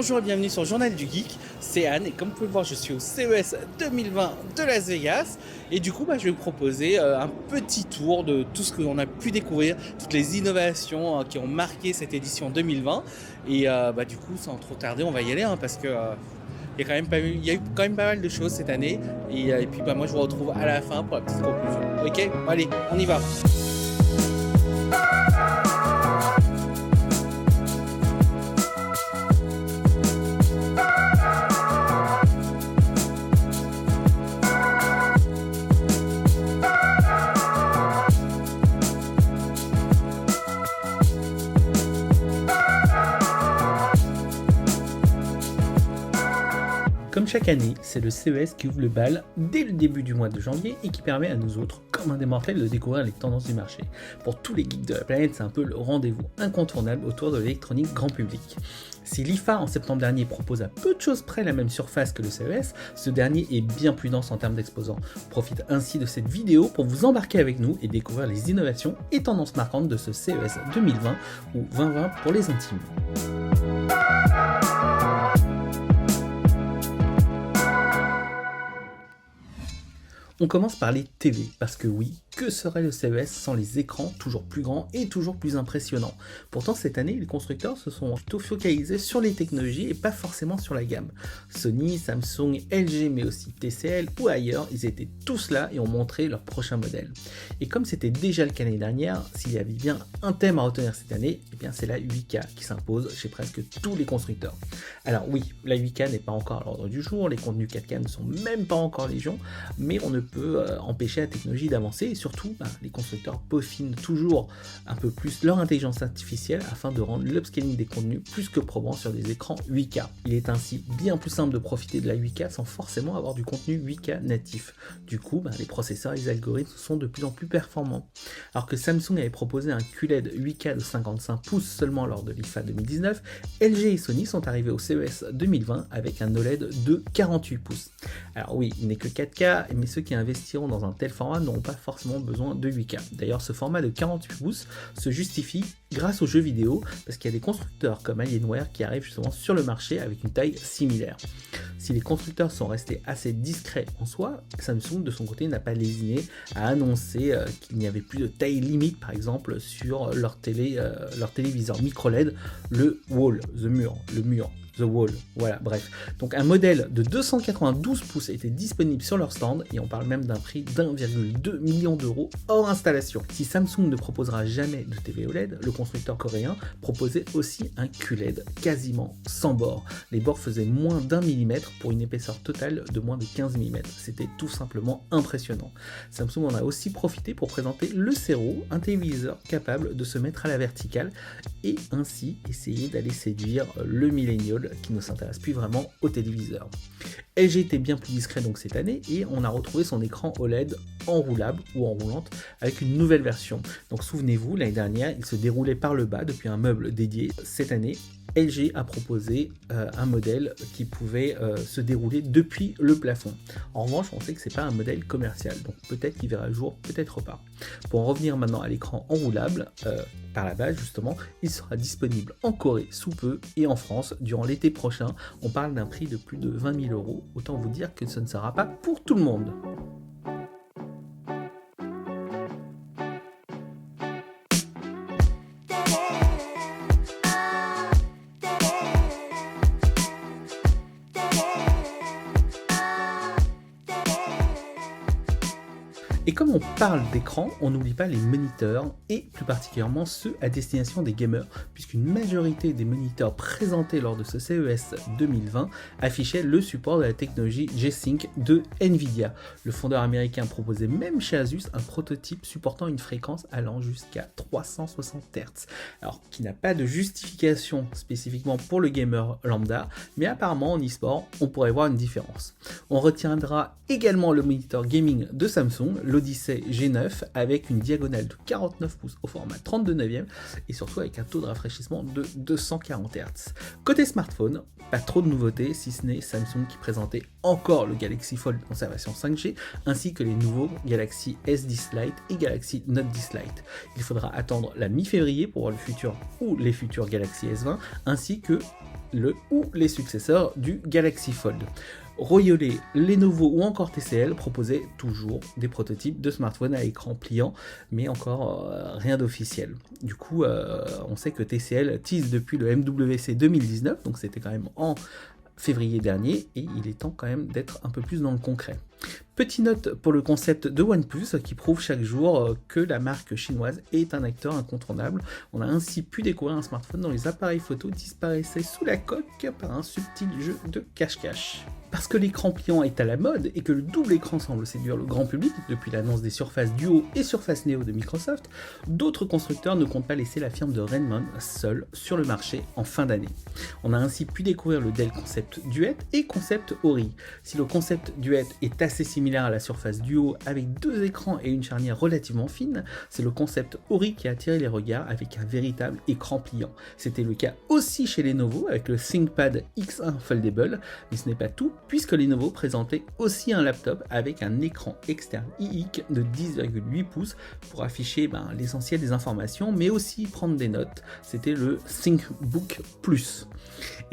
Bonjour et bienvenue sur le Journal du Geek, c'est Anne et comme vous pouvez le voir je suis au CES 2020 de Las Vegas et du coup je vais vous proposer un petit tour de tout ce qu'on a pu découvrir, toutes les innovations qui ont marqué cette édition 2020 et du coup sans trop tarder on va y aller parce que il y a eu quand même pas mal de choses cette année et puis moi je vous retrouve à la fin pour la petite conclusion. Ok, allez on y va. Comme chaque année, c'est le CES qui ouvre le bal dès le début du mois de janvier et qui permet à nous autres, comme un des mortels, de découvrir les tendances du marché. Pour tous les geeks de la planète, c'est un peu le rendez-vous incontournable autour de l'électronique grand public. Si l'IFA en septembre dernier propose à peu de choses près la même surface que le CES, ce dernier est bien plus dense en termes d'exposants. On profite ainsi de cette vidéo pour vous embarquer avec nous et découvrir les innovations et tendances marquantes de ce CES 2020 ou 2020 pour les intimes. On commence par les TV, parce que oui, que serait le CES sans les écrans toujours plus grands et toujours plus impressionnants? Pourtant cette année, les constructeurs se sont plutôt focalisés sur les technologies et pas forcément sur la gamme. Sony, Samsung, LG mais aussi TCL ou ailleurs, ils étaient tous là et ont montré leur prochain modèle. Et comme c'était déjà le cas l'année dernière, s'il y avait bien un thème à retenir cette année, eh bien c'est la 8K qui s'impose chez presque tous les constructeurs. Alors oui, la 8K n'est pas encore à l'ordre du jour, les contenus 4K ne sont même pas encore légion, mais on ne peut empêcher la technologie d'avancer et surtout les constructeurs peaufinent toujours un peu plus leur intelligence artificielle afin de rendre l'upscaling des contenus plus que probant sur des écrans 8K. Il est ainsi bien plus simple de profiter de la 8K sans forcément avoir du contenu 8K natif. Du coup, les processeurs et les algorithmes sont de plus en plus performants. Alors que Samsung avait proposé un QLED 8K de 55 pouces seulement lors de l'IFA 2019, LG et Sony sont arrivés au CES 2020 avec un OLED de 48 pouces. Alors oui, il n'est que 4K, mais ceux qui investiront dans un tel format n'auront pas forcément besoin de 8K. D'ailleurs, ce format de 48 pouces se justifie grâce aux jeux vidéo, parce qu'il y a des constructeurs comme Alienware qui arrivent justement sur le marché avec une taille similaire. Si les constructeurs sont restés assez discrets en soi, Samsung de son côté n'a pas lésiné à annoncer qu'il n'y avait plus de taille limite par exemple sur leur téléviseur micro-LED, le mur. The Wall, voilà, bref. Donc un modèle de 292 pouces était disponible sur leur stand et on parle même d'un prix d'1,2 million d'euros hors installation. Si Samsung ne proposera jamais de TV OLED, le constructeur coréen proposait aussi un QLED quasiment sans bord. Les bords faisaient moins d'1 mm pour une épaisseur totale de moins de 15 mm. C'était tout simplement impressionnant. Samsung en a aussi profité pour présenter le Sero, un téléviseur capable de se mettre à la verticale et ainsi essayer d'aller séduire le millénial qui ne s'intéresse plus vraiment au téléviseur. LG était bien plus discret donc cette année et on a retrouvé son écran OLED enroulable ou enroulante avec une nouvelle version. Donc souvenez-vous, l'année dernière, il se déroulait par le bas depuis un meuble dédié. Cette année, LG a proposé un modèle qui pouvait se dérouler depuis le plafond. En revanche, on sait que c'est pas un modèle commercial, donc peut-être qu'il verra le jour, peut-être pas. Pour en revenir maintenant à l'écran enroulable, par la base justement, il sera disponible en Corée sous peu et en France durant l'été prochain. On parle d'un prix de plus de 20 000 euros. Autant vous dire que ce ne sera pas pour tout le monde. Et comme on parle d'écran, on n'oublie pas les moniteurs et plus particulièrement ceux à destination des gamers, puisqu'une majorité des moniteurs présentés lors de ce CES 2020 affichaient le support de la technologie G-Sync de Nvidia. Le fondeur américain proposait même chez Asus un prototype supportant une fréquence allant jusqu'à 360 Hz, alors qui n'a pas de justification spécifiquement pour le gamer lambda, mais apparemment en e-sport, on pourrait voir une différence. On retiendra également le moniteur gaming de Samsung, l'Odyssey G9 avec une diagonale de 49 pouces au format 32 neuvième et surtout avec un taux de rafraîchissement de 240 Hz. Côté smartphone, pas trop de nouveautés si ce n'est Samsung qui présentait encore le Galaxy Fold en version 5G ainsi que les nouveaux Galaxy S10 Lite et Galaxy Note 10 Lite. Il faudra attendre la mi-février pour voir le futur ou les futurs Galaxy S20 ainsi que le ou les successeurs du Galaxy Fold. Royolet, Lenovo ou encore TCL proposaient toujours des prototypes de smartphones à écran pliant, mais encore rien d'officiel. Du coup, on sait que TCL tease depuis le MWC 2019, donc c'était quand même en février dernier, et il est temps quand même d'être un peu plus dans le concret. Petite note pour le concept de OnePlus qui prouve chaque jour que la marque chinoise est un acteur incontournable. On a ainsi pu découvrir un smartphone dont les appareils photo disparaissaient sous la coque par un subtil jeu de cache-cache. Parce que l'écran pliant est à la mode et que le double écran semble séduire le grand public depuis l'annonce des Surface Duo et Surface Neo de Microsoft, d'autres constructeurs ne comptent pas laisser la firme de Redmond seule sur le marché en fin d'année. On a ainsi pu découvrir le Dell Concept Duet et Concept Ori. Si le Concept Duet est assez similaire à la Surface Duo avec deux écrans et une charnière relativement fine, c'est le Concept Ori qui a attiré les regards avec un véritable écran pliant. C'était le cas aussi chez Lenovo avec le ThinkPad X1 Foldable, mais ce n'est pas tout, puisque Lenovo présentait aussi un laptop avec un écran externe iIC de 10,8 pouces pour afficher l'essentiel des informations, mais aussi prendre des notes. C'était le ThinkBook Plus.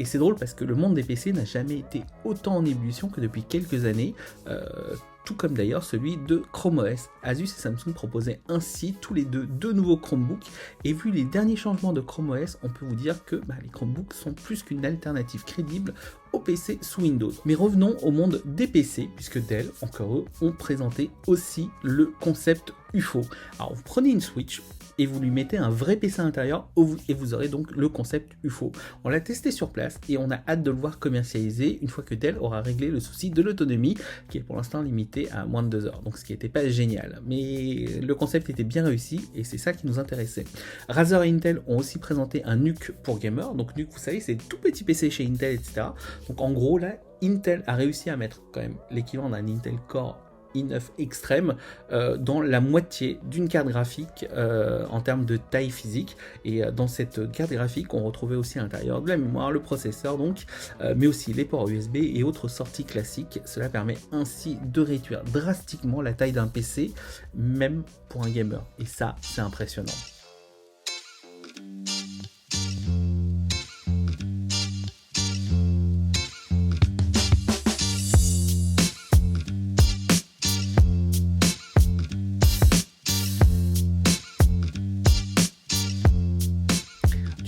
Et c'est drôle parce que le monde des PC n'a jamais été autant en ébullition que depuis quelques années, tout comme d'ailleurs celui de Chrome OS. Asus et Samsung proposaient ainsi tous les deux nouveaux Chromebooks, et vu les derniers changements de Chrome OS, on peut vous dire que les Chromebooks sont plus qu'une alternative crédible aux PC sous Windows. Mais revenons au monde des PC, puisque Dell, encore eux, ont présenté aussi le concept UFO. Alors vous prenez une Switch, et vous lui mettez un vrai PC à l'intérieur et vous aurez donc le concept UFO. On l'a testé sur place et on a hâte de le voir commercialisé une fois que Dell aura réglé le souci de l'autonomie qui est pour l'instant limité à moins de 2 heures, donc ce qui n'était pas génial. Mais le concept était bien réussi et c'est ça qui nous intéressait. Razer et Intel ont aussi présenté un NUC pour gamer, donc NUC vous savez c'est tout petit PC chez Intel, etc. Donc en gros là, Intel a réussi à mettre quand même l'équivalent d'un Intel Core i9 extrême dans la moitié d'une carte graphique en termes de taille physique, et dans cette carte graphique on retrouvait aussi à l'intérieur de la mémoire, le processeur donc, mais aussi les ports USB et autres sorties classiques. Cela permet ainsi de réduire drastiquement la taille d'un PC, même pour un gamer, et ça c'est impressionnant.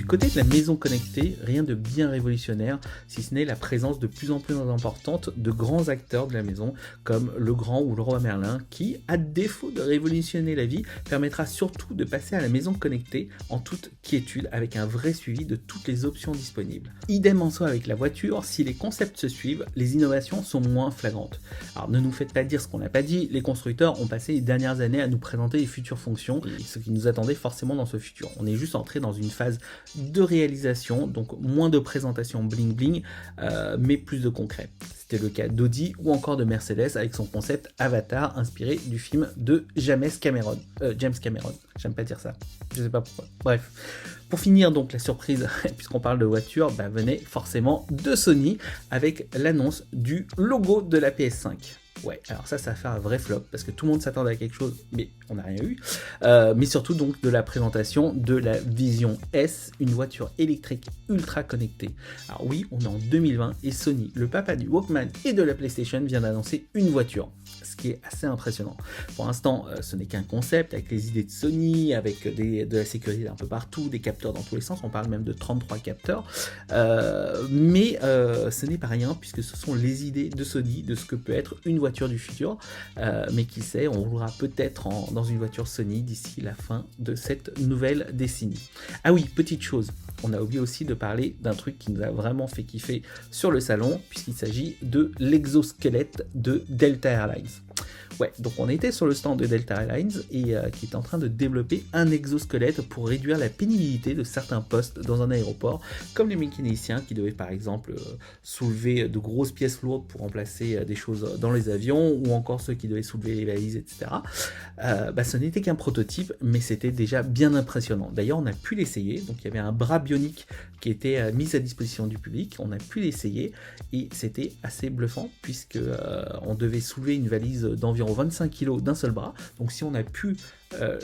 Côté de la maison connectée, rien de bien révolutionnaire, si ce n'est la présence de plus en plus importante de grands acteurs de la maison, comme Legrand ou Leroy Merlin, qui, à défaut de révolutionner la vie, permettra surtout de passer à la maison connectée en toute quiétude, avec un vrai suivi de toutes les options disponibles. Idem en soi avec la voiture, si les concepts se suivent, les innovations sont moins flagrantes. Alors ne nous faites pas dire ce qu'on n'a pas dit, les constructeurs ont passé les dernières années à nous présenter les futures fonctions, et ce qui nous attendait forcément dans ce futur. On est juste entré dans une phase de réalisation, donc moins de présentation bling bling, mais plus de concret. C'était le cas d'Audi ou encore de Mercedes avec son concept Avatar inspiré du film de James Cameron. J'aime pas dire ça, je sais pas pourquoi. Bref, pour finir donc la surprise, puisqu'on parle de voiture, venait forcément de Sony avec l'annonce du logo de la PS5. Ouais, alors ça a fait un vrai flop parce que tout le monde s'attendait à quelque chose, mais on n'a rien eu. Mais surtout donc de la présentation de la Vision S, une voiture électrique ultra connectée. Alors oui, on est en 2020 et Sony, le papa du Walkman et de la PlayStation, vient d'annoncer une voiture, ce qui est assez impressionnant. Pour l'instant, ce n'est qu'un concept avec les idées de Sony, avec de la sécurité un peu partout, des capteurs dans tous les sens, on parle même de 33 capteurs, mais ce n'est pas rien puisque ce sont les idées de Sony de ce que peut être une voiture du futur, mais qui sait, on roulera peut-être dans une voiture Sony d'ici la fin de cette nouvelle décennie. Ah oui, petite chose, on a oublié aussi de parler d'un truc qui nous a vraiment fait kiffer sur le salon, puisqu'il s'agit de l'exosquelette de Delta Airlines. Ouais, donc on était sur le stand de Delta Airlines et qui est en train de développer un exosquelette pour réduire la pénibilité de certains postes dans un aéroport, comme les mécaniciens qui devaient par exemple soulever de grosses pièces lourdes pour remplacer des choses dans les avions, ou encore ceux qui devaient soulever les valises, etc. Ce n'était qu'un prototype, mais c'était déjà bien impressionnant. D'ailleurs, on a pu l'essayer, donc il y avait un bras bionique qui était mis à disposition du public, on a pu l'essayer et c'était assez bluffant puisque on devait soulever une valise d'environ 25 kg d'un seul bras. Donc si on a pu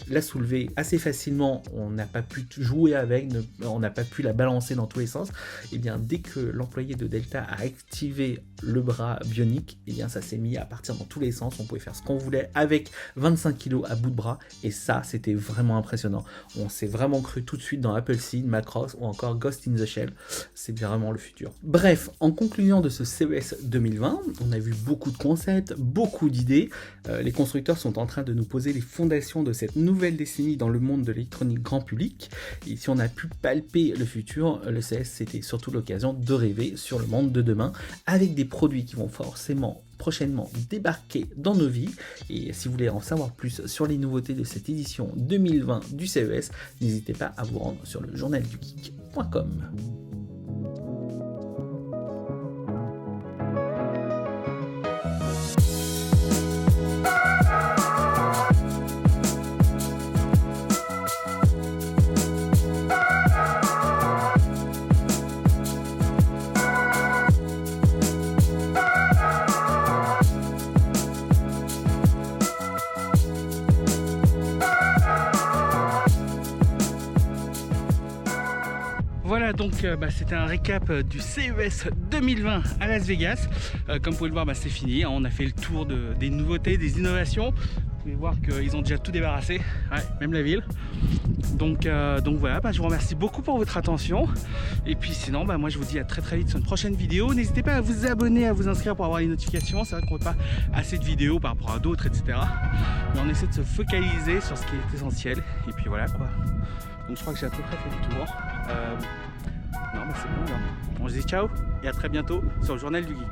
la soulever assez facilement, on n'a pas pu jouer avec, on n'a pas pu la balancer dans tous les sens, et bien dès que l'employé de Delta a activé le bras bionique, et bien ça s'est mis à partir dans tous les sens, on pouvait faire ce qu'on voulait avec 25 kg à bout de bras, et ça c'était vraiment impressionnant. On s'est vraiment cru tout de suite dans Appleseed, Macross ou encore Ghost in the Shell, c'est vraiment le futur. Bref, en conclusion de ce CES 2020, on a vu beaucoup de concepts, beaucoup d'idées, les constructeurs sont en train de nous poser les fondations de cette nouvelle décennie dans le monde de l'électronique grand public, et si on a pu palper le futur, le CES c'était surtout l'occasion de rêver sur le monde de demain, avec des produits qui vont forcément prochainement débarquer dans nos vies. Et si vous voulez en savoir plus sur les nouveautés de cette édition 2020 du CES, n'hésitez pas à vous rendre sur le journaldugeek.com. Voilà, donc c'était un récap du CES 2020 à Las Vegas. Comme vous pouvez le voir, c'est fini, hein. On a fait le tour des nouveautés, des innovations. Vous pouvez voir qu'ils ont déjà tout débarrassé, ouais, même la ville. Donc voilà, je vous remercie beaucoup pour votre attention. Et puis sinon, moi je vous dis à très très vite sur une prochaine vidéo. N'hésitez pas à vous abonner, à vous inscrire pour avoir les notifications. C'est vrai qu'on ne fait pas assez de vidéos par rapport à d'autres, etc. Mais on essaie de se focaliser sur ce qui est essentiel. Et puis voilà quoi. Donc je crois que j'ai à peu près fait le tour. Non, c'est bon là. On se dit ciao et à très bientôt sur le Journal du Geek.